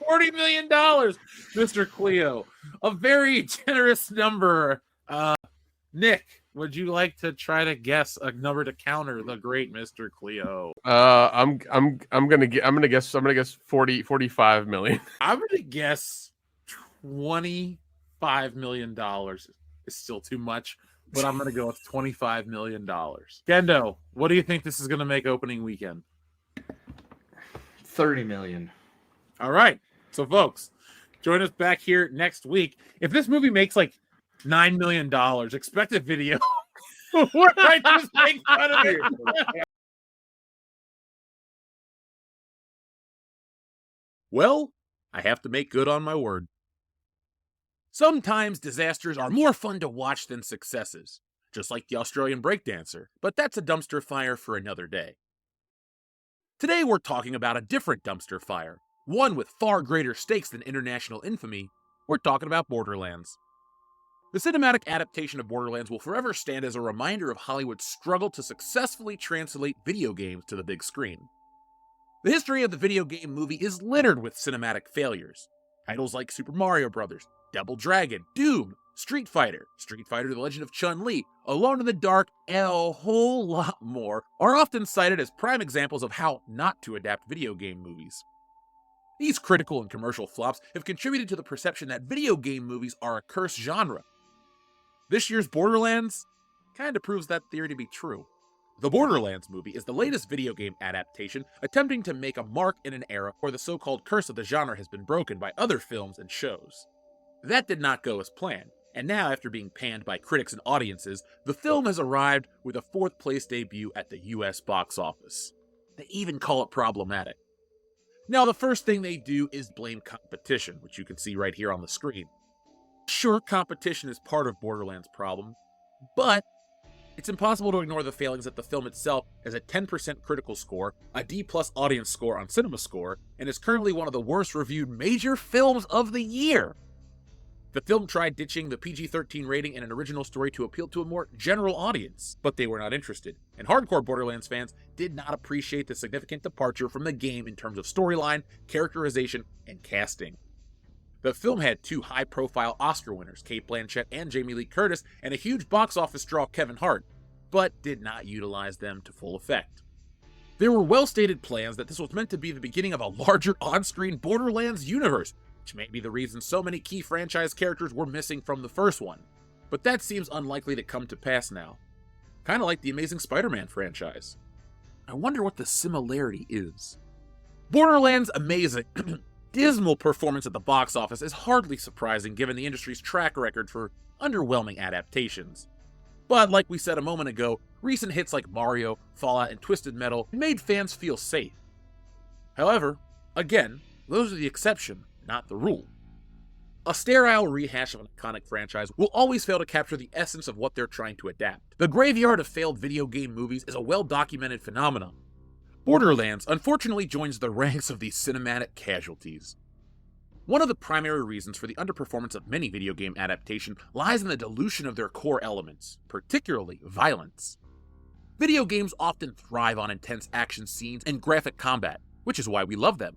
$40 million, Mr. Cleo. A very generous number. Nick, would you like to try to guess a number to counter the great Mr. Cleo? I'm gonna guess 45 million. I'm gonna guess $25 million. Is still too much, but I'm gonna go with $25 million. Gendo, what do you think this is gonna make opening weekend? 30 million. All right. So, folks, join us back here next week. If this movie makes like $9 million, expect a video where I just make fun of it. Well, I have to make good on my word. Sometimes disasters are more fun to watch than successes, just like the Australian breakdancer, but that's a dumpster fire for another day. Today we're talking about a different dumpster fire, one with far greater stakes than international infamy. We're talking about Borderlands. The cinematic adaptation of Borderlands will forever stand as a reminder of Hollywood's struggle to successfully translate video games to the big screen. The history of the video game movie is littered with cinematic failures. Titles like Super Mario Bros., Double Dragon, Doom, Street Fighter, The Legend of Chun-Li, Alone in the Dark, and a whole lot more are often cited as prime examples of how not to adapt video game movies. These critical and commercial flops have contributed to the perception that video game movies are a cursed genre. This year's Borderlands kinda proves that theory to be true. The Borderlands movie is the latest video game adaptation attempting to make a mark in an era where the so-called curse of the genre has been broken by other films and shows. That did not go as planned, and now after being panned by critics and audiences, the film has arrived with a 4th place debut at the US box office. They even call it problematic. Now the first thing they do is blame competition, which you can see right here on the screen. Sure, competition is part of Borderlands' problem, but it's impossible to ignore the failings that the film itself has a 10% critical score, a D+ audience score on CinemaScore, and is currently one of the worst reviewed major films of the year. The film tried ditching the PG-13 rating and an original story to appeal to a more general audience, but they were not interested, and hardcore Borderlands fans did not appreciate the significant departure from the game in terms of storyline, characterization, and casting. The film had 2 high-profile Oscar winners, Cate Blanchett and Jamie Lee Curtis, and a huge box office draw, Kevin Hart, but did not utilize them to full effect. There were well-stated plans that this was meant to be the beginning of a larger on-screen Borderlands universe, which may be the reason so many key franchise characters were missing from the first one, but that seems unlikely to come to pass now. Kinda like the Amazing Spider-Man franchise. I wonder what the similarity is. Borderlands' amazing dismal performance at the box office is hardly surprising given the industry's track record for underwhelming adaptations. But like we said a moment ago, recent hits like Mario, Fallout, and Twisted Metal made fans feel safe. However, again, those are the exception, not the rule. A sterile rehash of an iconic franchise will always fail to capture the essence of what they're trying to adapt. The graveyard of failed video game movies is a well-documented phenomenon. Borderlands unfortunately joins the ranks of these cinematic casualties. One of the primary reasons for the underperformance of many video game adaptation lies in the dilution of their core elements, particularly violence. Video games often thrive on intense action scenes and graphic combat, which is why we love them.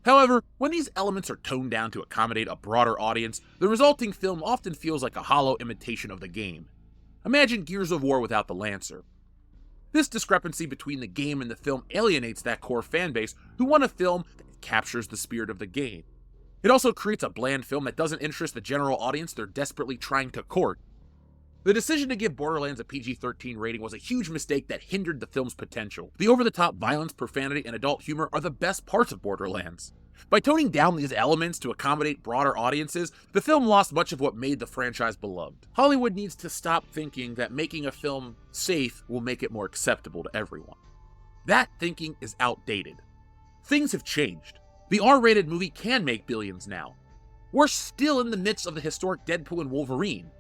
However, when these elements are toned down to accommodate a broader audience, the resulting film often feels like a hollow imitation of the game. Imagine Gears of War without the Lancer. This discrepancy between the game and the film alienates that core fanbase who want a film that captures the spirit of the game. It also creates a bland film that doesn't interest the general audience they're desperately trying to court. The decision to give Borderlands a PG-13 rating was a huge mistake that hindered the film's potential. The over-the-top violence, profanity, and adult humor are the best parts of Borderlands. By toning down these elements to accommodate broader audiences, the film lost much of what made the franchise beloved. Hollywood needs to stop thinking that making a film safe will make it more acceptable to everyone. That thinking is outdated. Things have changed. The R-rated movie can make billions now. We're still in the midst of the historic Deadpool and Wolverine.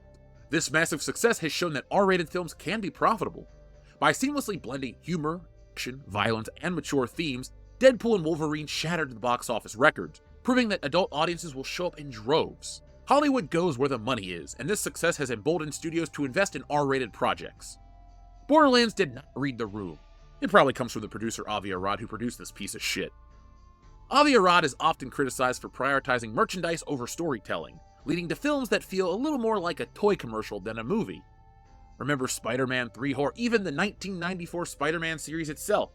This massive success has shown that R-rated films can be profitable. By seamlessly blending humor, action, violence, and mature themes, Deadpool and Wolverine shattered the box office records, proving that adult audiences will show up in droves. Hollywood goes where the money is, and this success has emboldened studios to invest in R-rated projects. Borderlands did not read the room. It probably comes from the producer Avi Arad who produced this piece of shit. Avi Arad is often criticized for prioritizing merchandise over storytelling, leading to films that feel a little more like a toy commercial than a movie. Remember Spider-Man 3 or even the 1994 Spider-Man series itself?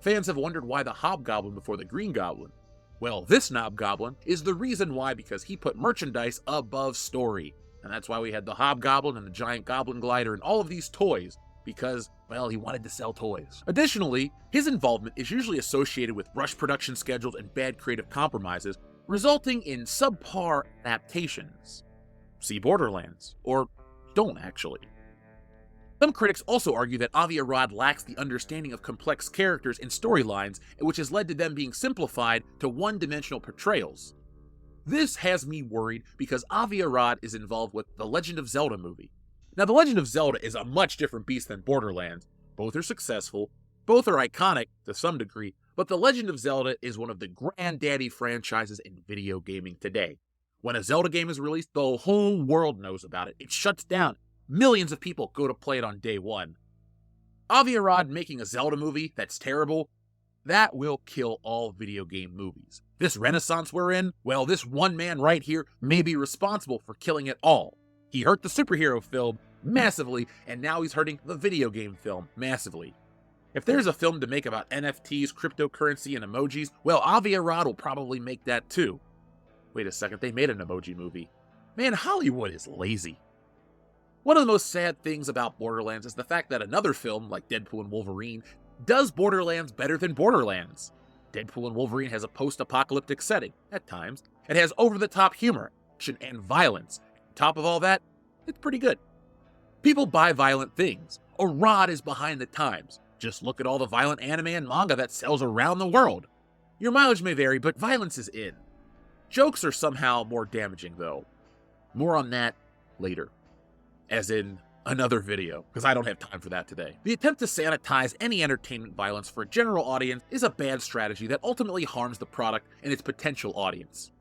Fans have wondered why the Hobgoblin before the Green Goblin. Well, this Knobgoblin is the reason why, because he put merchandise above story. And that's why we had the Hobgoblin and the giant Goblin Glider and all of these toys, because, well, he wanted to sell toys. Additionally, his involvement is usually associated with rushed production schedules and bad creative compromises, resulting in subpar adaptations. See Borderlands. Or don't, actually. Some critics also argue that Avi Arad lacks the understanding of complex characters and storylines, which has led to them being simplified to one-dimensional portrayals. This has me worried because Avi Arad is involved with the Legend of Zelda movie. Now, The Legend of Zelda is a much different beast than Borderlands. Both are successful, both are iconic to some degree, but The Legend of Zelda is one of the granddaddy franchises in video gaming today. When a Zelda game is released, the whole world knows about it. It shuts down. Millions of people go to play it on day one. Avi Arad making a Zelda movie that's terrible, that will kill all video game movies. This renaissance we're in, well, this one man right here may be responsible for killing it all. He hurt the superhero film massively, and now he's hurting the video game film massively. If there's a film to make about NFTs, cryptocurrency, and emojis, well, Avi Arad will probably make that too. Wait a second, they made an emoji movie. Man, Hollywood is lazy. One of the most sad things about Borderlands is the fact that another film, like Deadpool and Wolverine, does Borderlands better than Borderlands. Deadpool and Wolverine has a post-apocalyptic setting, at times. It has over-the-top humor, action, and violence. On top of all that, it's pretty good. People buy violent things. Arad is behind the times. Just look at all the violent anime and manga that sells around the world. Your mileage may vary, but violence is in. Jokes are somehow more damaging, though. More on that later. As in another video, because I don't have time for that today. The attempt to sanitize any entertainment violence for a general audience is a bad strategy that ultimately harms the product and its potential audience.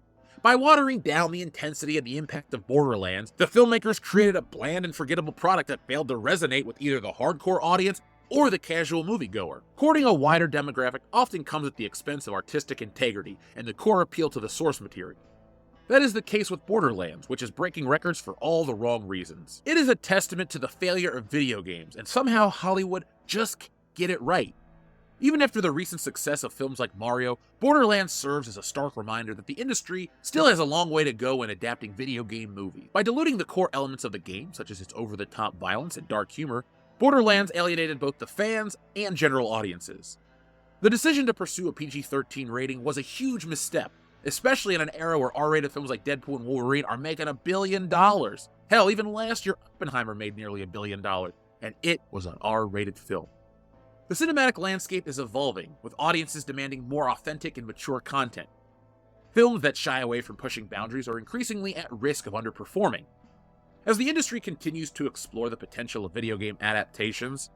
By watering down the intensity and the impact of Borderlands, the filmmakers created a bland and forgettable product that failed to resonate with either the hardcore audience or the casual moviegoer. Courting a wider demographic often comes at the expense of artistic integrity and the core appeal to the source material. That is the case with Borderlands, which is breaking records for all the wrong reasons. It is a testament to the failure of video games, and somehow Hollywood just can't get it right. Even after the recent success of films like Mario, Borderlands serves as a stark reminder that the industry still has a long way to go in adapting video game movies. By diluting the core elements of the game, such as its over-the-top violence and dark humor, Borderlands alienated both the fans and general audiences. The decision to pursue a PG-13 rating was a huge misstep, especially in an era where R-rated films like Deadpool and Wolverine are making $1 billion. Hell, even last year, Oppenheimer made nearly $1 billion, and it was an R-rated film. The cinematic landscape is evolving, with audiences demanding more authentic and mature content. Films that shy away from pushing boundaries are increasingly at risk of underperforming. As the industry continues to explore the potential of video game adaptations,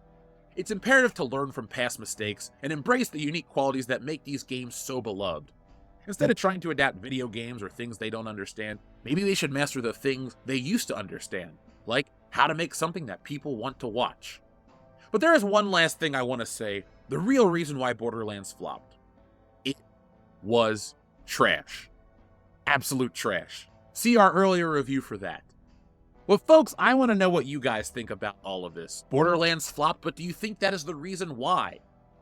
it's imperative to learn from past mistakes and embrace the unique qualities that make these games so beloved. Instead of trying to adapt video games or things they don't understand, maybe they should master the things they used to understand, like how to make something that people want to watch. But there is one last thing I want to say, the real reason why Borderlands flopped. It was trash. Absolute trash. See our earlier review for that. Well, folks, I want to know what you guys think about all of this. Borderlands flopped, but do you think that is the reason why?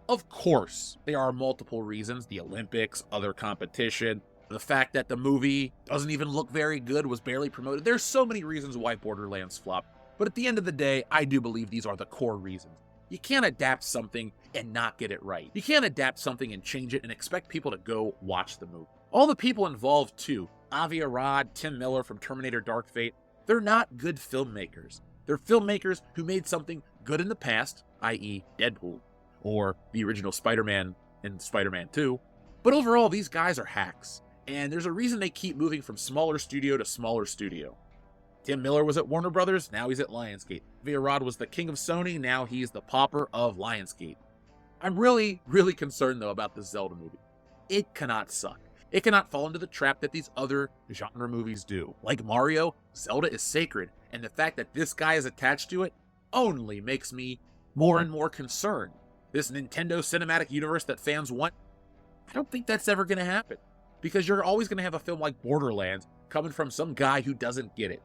Of course, there are multiple reasons. The Olympics, other competition, the fact that the movie doesn't even look very good, was barely promoted. There's so many reasons why Borderlands flopped. But at the end of the day, I do believe these are the core reasons. You can't adapt something and not get it right. You can't adapt something and change it and expect people to go watch the movie. All the people involved too, Avi Arad, Tim Miller from Terminator Dark Fate, they're not good filmmakers. They're filmmakers who made something good in the past, i.e. Deadpool, or the original Spider-Man in Spider-Man 2. But overall, these guys are hacks, and there's a reason they keep moving from smaller studio to smaller studio. Tim Miller was at Warner Brothers, now he's at Lionsgate. Avi Arad was the king of Sony, now he's the pauper of Lionsgate. I'm really concerned, though, about this Zelda movie. It cannot suck. It cannot fall into the trap that these other genre movies do. Like Mario, Zelda is sacred, and the fact that this guy is attached to it only makes me more and more concerned. This Nintendo cinematic universe that fans want, I don't think that's ever going to happen, because you're always going to have a film like Borderlands coming from some guy who doesn't get it.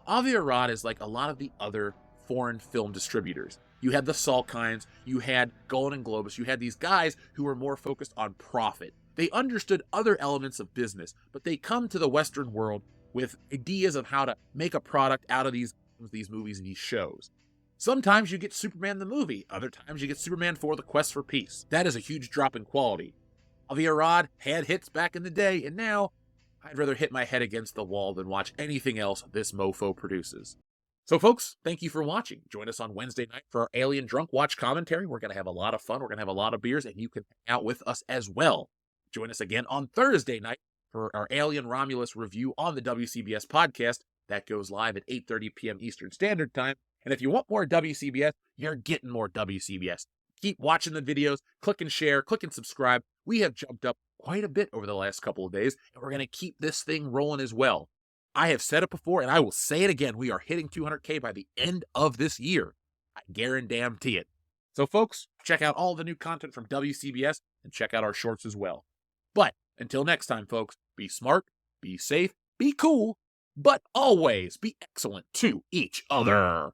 Avi Arad is like a lot of the other foreign film distributors. You had the Salkinds, you had Golden Globus, you had these guys who were more focused on profit. They understood other elements of business, but they come to the Western world with ideas of how to make a product out of these movies and these shows. Sometimes you get Superman the movie, other times you get Superman 4 The Quest for Peace. That is a huge drop in quality. Avi Arad had hits back in the day, and now I'd rather hit my head against the wall than watch anything else this mofo produces. So folks, thank you for watching. Join us on Wednesday night for our Alien Drunk Watch commentary. We're going to have a lot of fun. We're going to have a lot of beers, and you can hang out with us as well. Join us again on Thursday night for our Alien Romulus review on the WCBS podcast. That goes live at 8:30 p.m. Eastern Standard Time. And if you want more WCBS, you're getting more WCBS. Keep watching the videos, click and share, click and subscribe. We have jumped up quite a bit over the last couple of days, and we're going to keep this thing rolling as well. I have said it before, and I will say it again. We are hitting 200K by the end of this year. I guarantee it. So, folks, check out all the new content from WCBS and check out our shorts as well. But until next time, folks, be smart, be safe, be cool, but always be excellent to each other.